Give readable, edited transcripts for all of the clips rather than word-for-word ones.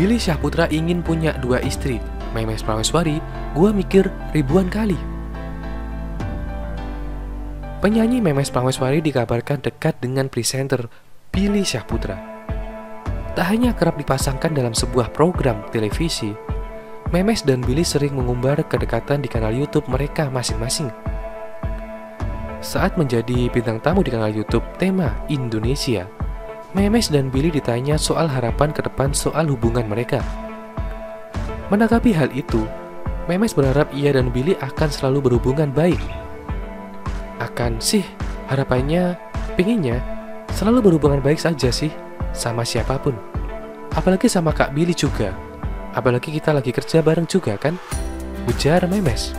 Billy Syahputra ingin punya 2 istri, Memes Prameswari, gua mikir ribuan kali. Penyanyi Memes Prameswari dikabarkan dekat dengan presenter Billy Syahputra. Tak hanya kerap dipasangkan dalam sebuah program televisi, Memes dan Billy sering mengumbar kedekatan di kanal YouTube mereka masing-masing. Saat menjadi bintang tamu di kanal YouTube Tema Indonesia, Memes dan Billy ditanya soal harapan ke depan soal hubungan mereka. Menanggapi hal itu, Memes berharap ia dan Billy akan selalu berhubungan baik. Akan sih, harapannya, pinginnya selalu berhubungan baik saja sih, sama siapapun. Apalagi sama Kak Billy juga. Apalagi kita lagi kerja bareng juga kan? Ujar Memes.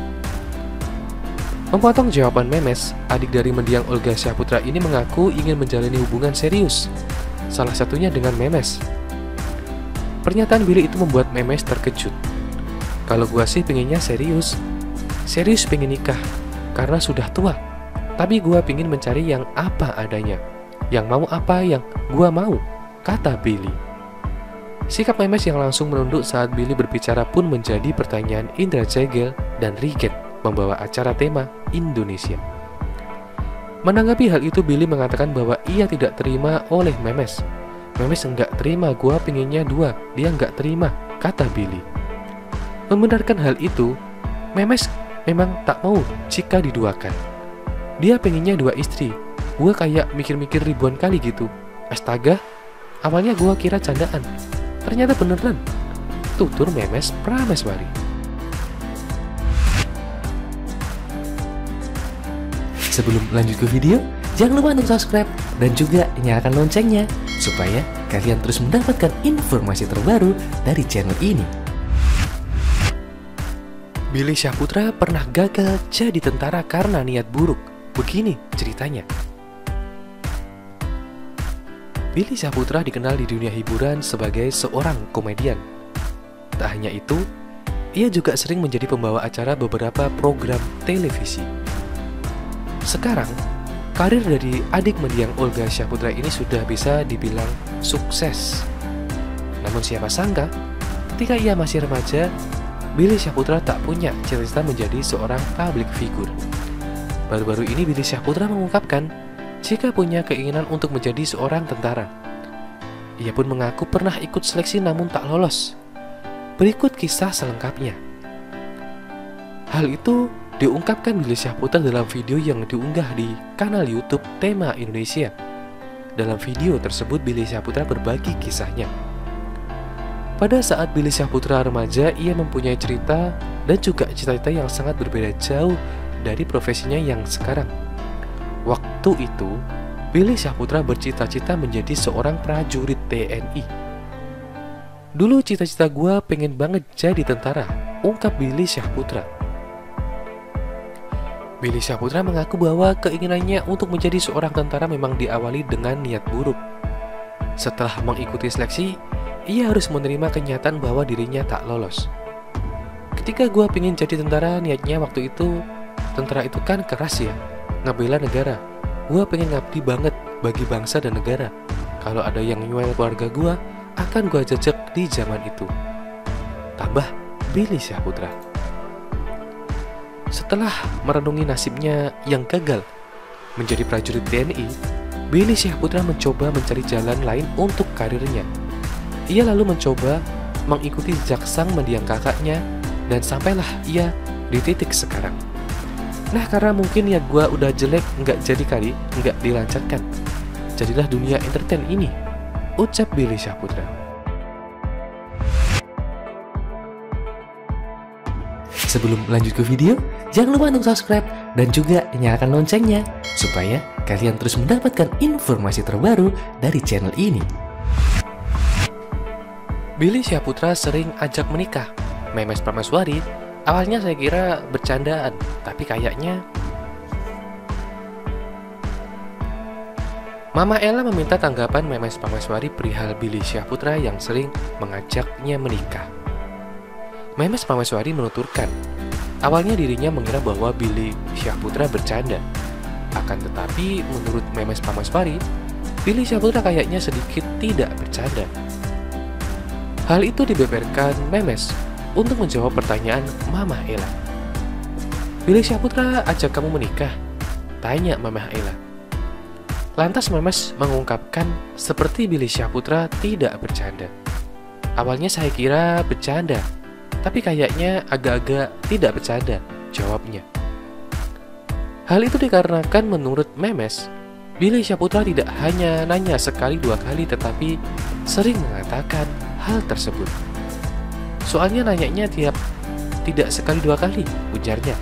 Memotong jawaban Memes, adik dari mendiang Olga Syahputra ini mengaku ingin menjalani hubungan serius, salah satunya dengan Memes. Pernyataan Billy itu membuat Memes terkejut. Kalau gua sih pengennya serius pengen nikah, karena sudah tua. Tapi gua pengen mencari yang apa adanya, yang mau apa yang gua mau, kata Billy. Sikap Memes yang langsung menunduk saat Billy berbicara pun menjadi pertanyaan Indra Jegel dan Rigen membawa acara Tema Indonesia. Menanggapi hal itu, Billy mengatakan bahwa ia tidak terima oleh Memes. Memes enggak terima, gua pinginnya 2, dia enggak terima, kata Billy. Membenarkan hal itu, Memes memang tak mau jika diduakan. Dia pengennya 2 istri, gua kayak mikir-mikir ribuan kali gitu. Astaga, awalnya gua kira candaan, ternyata beneran, tutur Memes Prameswari. Sebelum lanjut ke video, jangan lupa untuk subscribe dan juga nyalakan loncengnya supaya kalian terus mendapatkan informasi terbaru dari channel ini. Billy Syahputra pernah gagal jadi tentara karena niat buruk. Begini ceritanya. Billy Syahputra dikenal di dunia hiburan sebagai seorang komedian. Tak hanya itu, ia juga sering menjadi pembawa acara beberapa program televisi. Sekarang, karir dari adik mendiang Olga Syahputra ini sudah bisa dibilang sukses. Namun siapa sangka, ketika ia masih remaja, Billy Syahputra tak punya cita-cita menjadi seorang public figure. Baru-baru ini Billy Syahputra mengungkapkan jika punya keinginan untuk menjadi seorang tentara. Ia pun mengaku pernah ikut seleksi namun tak lolos. Berikut kisah selengkapnya. Hal itu diungkapkan Billy Syahputra dalam video yang diunggah di kanal YouTube Tema Indonesia. Dalam video tersebut, Billy Syahputra berbagi kisahnya. Pada saat Billy Syahputra remaja, ia mempunyai cerita dan juga cita-cita yang sangat berbeda jauh dari profesinya yang sekarang. Waktu itu, Billy Syahputra bercita-cita menjadi seorang prajurit TNI. Dulu cita-cita gua pengen banget jadi tentara, ungkap Billy Syahputra. Billy Syahputra mengaku bahwa keinginannya untuk menjadi seorang tentara memang diawali dengan niat buruk. Setelah mengikuti seleksi, ia harus menerima kenyataan bahwa dirinya tak lolos. Ketika gua pengen jadi tentara, niatnya waktu itu, tentara itu kan keras ya, ngebela negara. Gua pengen ngabdi banget bagi bangsa dan negara. Kalau ada yang nyuel keluarga gua, akan gua jejak di zaman itu, tambah Billy Syahputra. Setelah merenungi nasibnya yang gagal menjadi prajurit TNI, Billy Syahputra mencoba mencari jalan lain untuk karirnya. Ia lalu mencoba mengikuti jejak sang mendiang kakaknya dan sampailah ia di titik sekarang. Nah, karena mungkin niat gua udah jelek, nggak jadi kali, nggak dilancarkan. Jadilah dunia entertain ini, ucap Billy Syahputra. Sebelum lanjut ke video, jangan lupa untuk subscribe dan juga nyalakan loncengnya supaya kalian terus mendapatkan informasi terbaru dari channel ini. Billy Syahputra sering ajak menikah Memes Prameswari. Awalnya saya kira bercandaan, tapi kayaknya Mama Ella meminta tanggapan Memes Prameswari perihal Billy Syahputra yang sering mengajaknya menikah. Memes Prameswari menuturkan, awalnya dirinya mengira bahwa Billy Syahputra bercanda. Akan tetapi, menurut Memes Prameswari, Billy Syahputra kayaknya sedikit tidak bercanda. Hal itu dibeberkan Memes untuk menjawab pertanyaan Mamah Ella. "Billy Syahputra ajak kamu menikah?" tanya Mamah Ella. Lantas Memes mengungkapkan seperti Billy Syahputra tidak bercanda. "Awalnya saya kira bercanda, tapi kayaknya agak-agak tidak bercanda," jawabnya. Hal itu dikarenakan menurut Memes, Billy Syahputra tidak hanya nanya sekali dua kali tetapi sering mengatakan hal tersebut. "Soalnya nanyanya tidak sekali dua kali," ujarnya.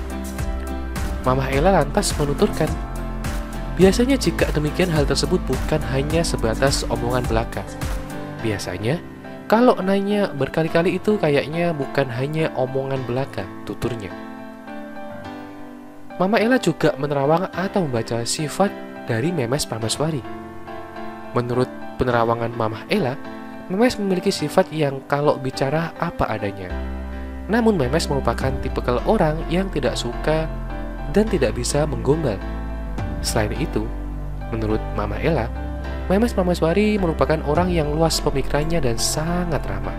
Mamah Ella lantas menuturkan, "Biasanya jika demikian hal tersebut bukan hanya sebatas omongan belaka. Biasanya kalau nanya berkali-kali itu kayaknya bukan hanya omongan belaka," tuturnya. Mamah Ella juga menerawang atau membaca sifat dari Memes Prameswari. Menurut penerawangan Mamah Ella, Memes memiliki sifat yang kalau bicara apa adanya. Namun Memes merupakan tipikal orang yang tidak suka dan tidak bisa menggombal. Selain itu, menurut Mamah Ella, Memes Prameswari merupakan orang yang luas pemikirannya dan sangat ramah.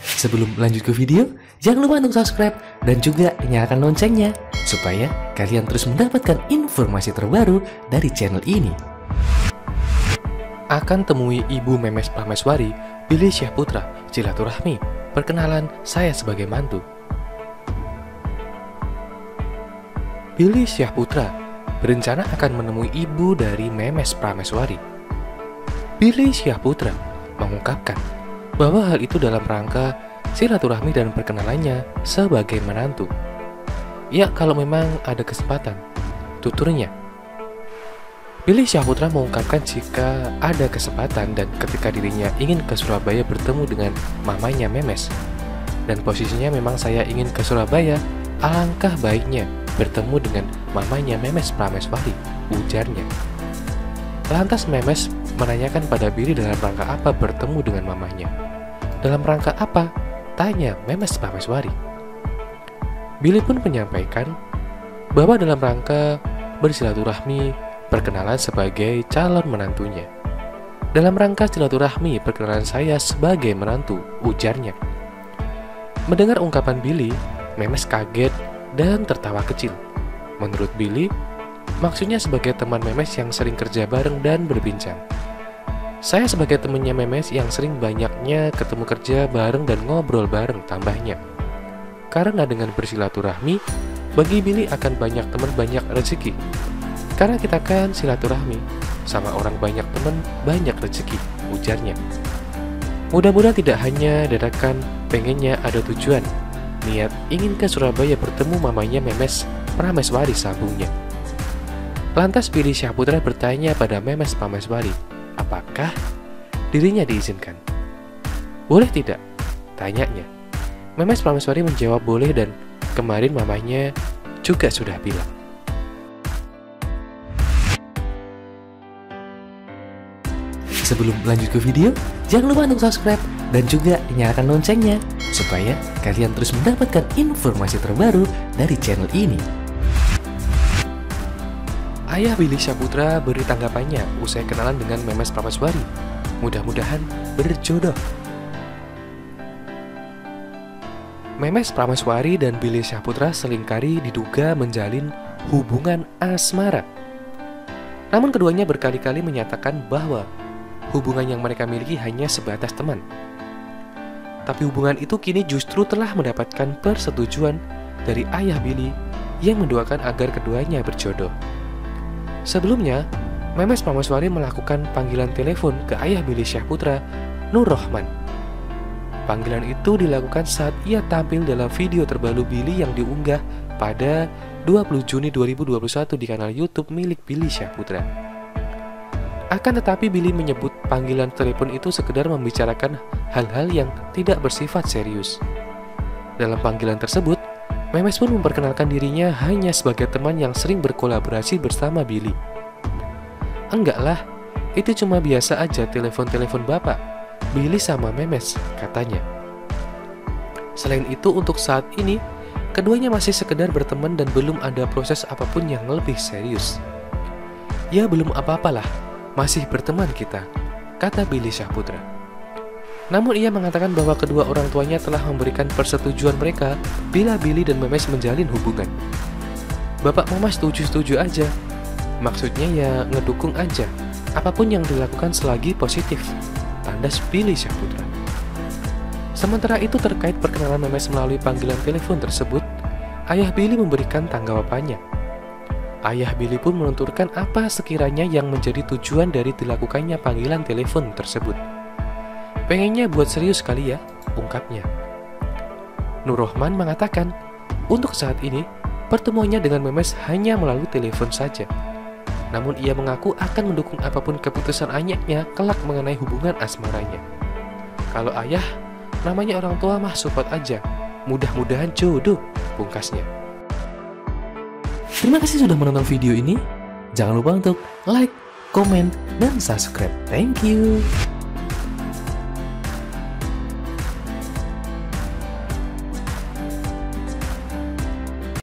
Sebelum lanjut ke video, jangan lupa untuk subscribe dan juga nyalakan loncengnya supaya kalian terus mendapatkan informasi terbaru dari channel ini. Akan temui Ibu Memes Prameswari, Billy Syahputra, silaturahmi, perkenalan saya sebagai mantu. Billy Syahputra berencana akan menemui ibu dari Memes Prameswari. Billy Syahputra mengungkapkan bahwa hal itu dalam rangka silaturahmi dan perkenalannya sebagai menantu. Ya, kalau memang ada kesempatan, tuturnya. Billy Syahputra mengungkapkan jika ada kesempatan dan ketika dirinya ingin ke Surabaya bertemu dengan mamanya Memes. Dan posisinya memang saya ingin ke Surabaya, alangkah baiknya bertemu dengan mamanya Memes Prameswari, ujarnya. Lantas Memes menanyakan pada Billy dalam rangka apa bertemu dengan mamanya. "Dalam rangka apa?" tanya Memes Prameswari. Billy pun menyampaikan bahwa dalam rangka bersilaturahmi perkenalan sebagai calon menantunya. "Dalam rangka silaturahmi perkenalan saya sebagai menantu," ujarnya. Mendengar ungkapan Billy, Memes kaget dan tertawa kecil. Menurut Billy, maksudnya sebagai teman Memes yang sering kerja bareng dan berbincang. "Saya sebagai temannya Memes yang sering banyaknya ketemu kerja bareng dan ngobrol bareng," tambahnya. Karena dengan bersilaturahmi, bagi Billy akan banyak teman banyak rezeki. Karena kita kan silaturahmi, sama orang banyak teman banyak rezeki, ujarnya. Mudah-mudahan tidak hanya dadakan pengennya ada tujuan, niat ingin ke Surabaya bertemu mamanya Memes Prameswari, sambungnya. Lantas Billy Syahputra bertanya pada Memes Prameswari, apakah dirinya diizinkan? "Boleh tidak?" tanyanya. Memes Prameswari menjawab boleh dan kemarin mamanya juga sudah bilang. Sebelum lanjut ke video, jangan lupa untuk subscribe dan juga nyalakan loncengnya supaya kalian terus mendapatkan informasi terbaru dari channel ini. Ayah Billy Syahputra beri tanggapannya usai kenalan dengan Memes Prameswari. Mudah-mudahan berjodoh. Memes Prameswari dan Billy Syahputra selingkari diduga menjalin hubungan asmara. Namun keduanya berkali-kali menyatakan bahwa hubungan yang mereka miliki hanya sebatas teman. Tapi hubungan itu kini justru telah mendapatkan persetujuan dari ayah Billy yang mendoakan agar keduanya berjodoh. Sebelumnya, Memes Prameswari melakukan panggilan telepon ke ayah Billy Syahputra, Nur Rohman. Panggilan itu dilakukan saat ia tampil dalam video terbaru Billy yang diunggah pada 20 Juni 2021 di kanal YouTube milik Billy Syahputra. Akan tetapi Billy menyebut panggilan telepon itu sekedar membicarakan hal-hal yang tidak bersifat serius. Dalam panggilan tersebut, Memes pun memperkenalkan dirinya hanya sebagai teman yang sering berkolaborasi bersama Billy. "Enggak lah, itu cuma biasa aja telepon-telepon bapak, Billy sama Memes," katanya. Selain itu, untuk saat ini, keduanya masih sekedar berteman dan belum ada proses apapun yang lebih serius. "Ya belum apa-apalah, masih berteman kita, kata Billy Syahputra. Namun ia mengatakan bahwa kedua orang tuanya telah memberikan persetujuan mereka bila Billy dan Memes menjalin hubungan. Bapak Mama setuju-setuju aja. Maksudnya ya ngedukung aja, apapun yang dilakukan selagi positif, tandas Billy Syahputra. Sementara itu terkait perkenalan Memes melalui panggilan telepon tersebut, ayah Billy memberikan tanggapannya. Ayah Billy pun menuturkan apa sekiranya yang menjadi tujuan dari dilakukannya panggilan telepon tersebut. Pengennya buat serius kali ya, ungkapnya. Nur Rohman mengatakan, untuk saat ini, pertemuannya dengan Memes hanya melalui telepon saja. Namun ia mengaku akan mendukung apapun keputusan ayahnya kelak mengenai hubungan asmaranya. Kalau ayah, namanya orang tua mah support aja. Mudah-mudahan jodoh, pungkasnya. Terima kasih sudah menonton video ini. Jangan lupa untuk like, komen, dan subscribe. Thank you.